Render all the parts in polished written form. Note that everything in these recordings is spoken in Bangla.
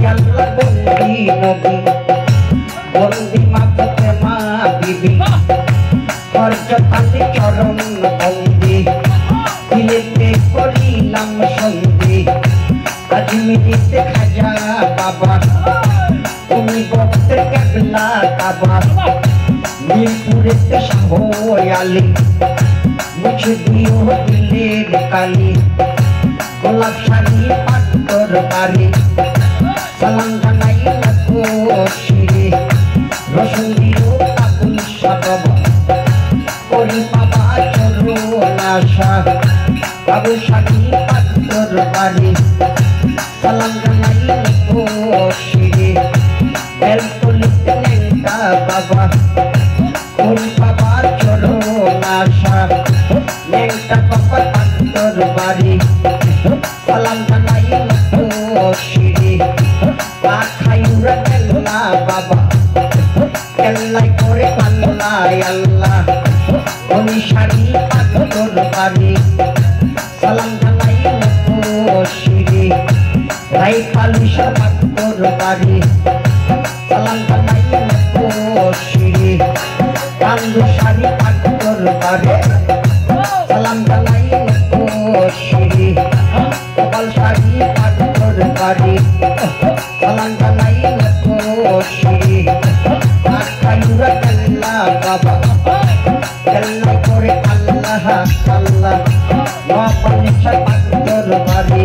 আল্লাহ বন্দি নবী বন্দি মা ফাতেমা বিবি হযরত চরণ বন্দি দিলেতে করিলাম সন্ধি আজমিরিতে খাজা বাবা তুমি বক্তে কেবলা কাবা মিরপুরেতে শাহ আলী মুছে দিও দিলের কালি গোলাপ শাড়ি পাথর বাড়ি সালাম জানাই লাখো শিরে রসুন দিও কাবুল সদব করি বাবা চরণ আশা কাবুল শাড়ি পাথর বাড়ি সালাম জানাই লাখো শিরে বেলতলিতে নেংটা বাবা করি বাবা চরণ আশা নেংটা বাবা পাথর বাড়ি সালাম জানাই লাখো শিরে খাইরা কেল্লা বাবা কেল্লাই করে পাল্লাই আল্লাহ অনুসারী পাথর বাড়ি সালাম জানাই লাখো শিরে রাই পালুসা পাথর বাড়ি সালাম জানাই লাখো শিরে কান্দু শাড়ি পাথর বাড়ি সালাম জানাই লাখো শিরে কপাল শাড়ি পাথর বাড়ি সালাম জানাই লাখো শিরে খাইরা কেল্লা বাবা কেল্লা করে আল্লাহ আল্লাহ নপালিশা পাথর বাড়ি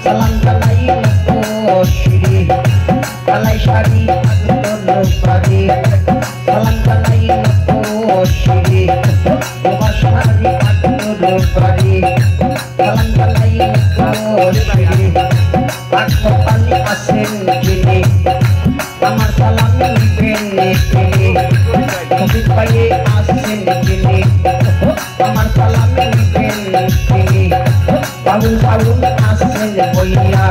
সালাম জানাই লাখো শিরে কালাই শাড়ি পাথর বাড়ি সালাম জানাই লাখো শিরে শাড়ি পাথর বাড়ি সালাম জানাই লাখো শিরে পানি আসেন যিনি আমার সালাম নিবেন তিনি কবি পায়ে আসেন যিনি আমার সালাম নিবেন তিনি বাবুল বাবুল আসেন বইয়া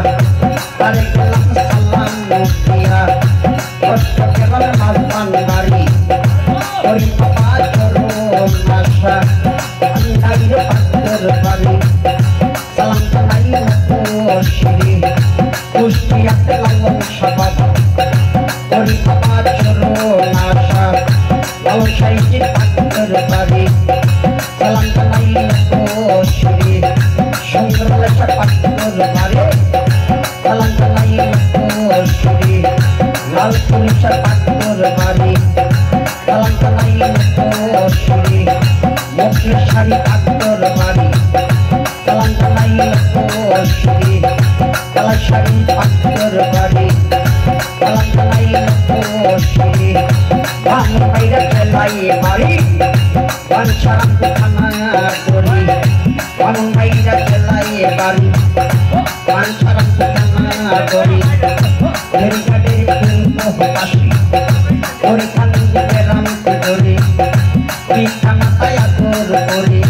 তারে কালাম সালাম মুখিয়া কষ্ট কেবল মাঝবান বাড়ি করি বাবা চরণ আশা আন্দাইরে পাথর বাড়ি সালাম জানাই লাখো শিরে কুষ্টিয়াতে লালন সবাব করি বাবা চরণ আশা ব্যবসায়ীতে পাথর বাড়ি সালাম জানাই লাখো শিরে সংগ্রহলেশা পাথর বাড়ি সালাম জানাই লাখো শিরে লাল পুলিশা পাথর বাড়ি সালাম জানাই লাখো শিরে মুখের শাড়ি পাথর বাড়ি সালাম জানাই লাখো শিরে কালা শাড়ি পাথর বাড়ি সালাম জানাই লাখো শিরে বাংলা বাইরে খেলাই বাড়ি বাঞ্ছারাম খানা করি বাংলা বাইরে খেলাই বাড়ি বাঞ্ছারাম খানা করি হেরিকাটের কিন্তু হতাশি ওরে কান্দিতে রাম করি পিঠা মাথায় আদর করি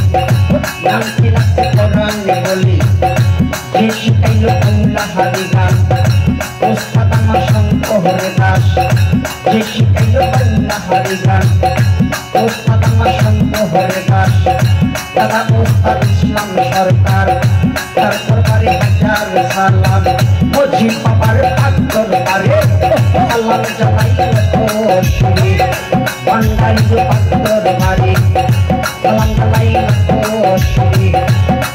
নাম কি লাগছে কোরআন বলি যে শিখাইল বাংলা হারি গান ওস্তাদ আমার শঙ্কর দাস যে শিখাইল বাংলা হারি গান ওস্তাদ আমার শঙ্কর দাস দাদা ওস্তাদ ইসলাম সরকার তার সরকারে হাজার সালাম বুঝি বাবার পাথর বাড়ি সালাম জানাই লাখো শিরে বান্ডাইল পাথর বাড়ি সালাম জানাই লাখো শিরে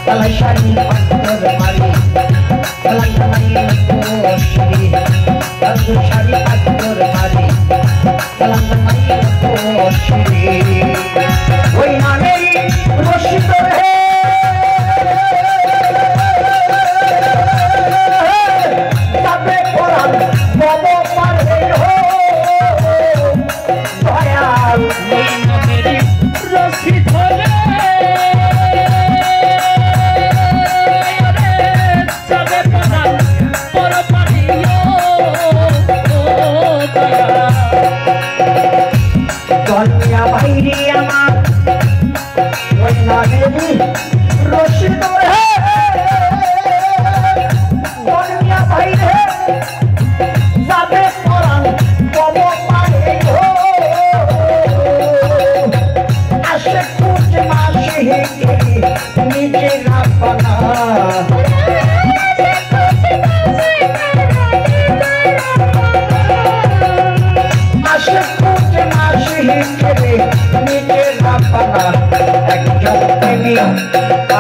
কালাই শাড়ি পাথর বাড়ি সালাম জানাই লাখো শিরে কান্দু শাড়ি পাথর বাড়ি সালাম জানাই লাখো শিরে ওই নামেই রশিদ রে তবে কোরআন বব পারে হো দয়া ওই নামেই রশিদ রে তবে কোরআন বড় পারিও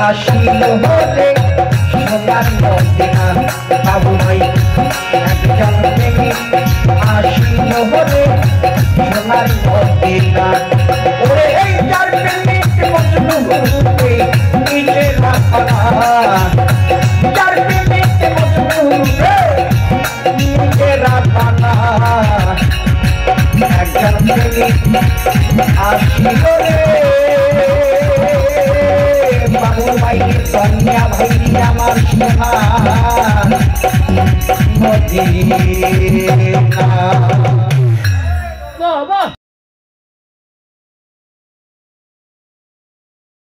আসিল হলে সোনার মদিনা বাবু ভাই একজন প্রেমিক আসিল হলে সোনার মদিনা ওরে এই যার প্রেমিক মজনু রূপে নিজে রাখনা যার প্রেমিক মজনু রূপে নিজে রাখনা একজন প্রেমিক আসিল রে বাবু ভাই কন্যা ভাই আমার সোনা মদিনা বাহ বাহ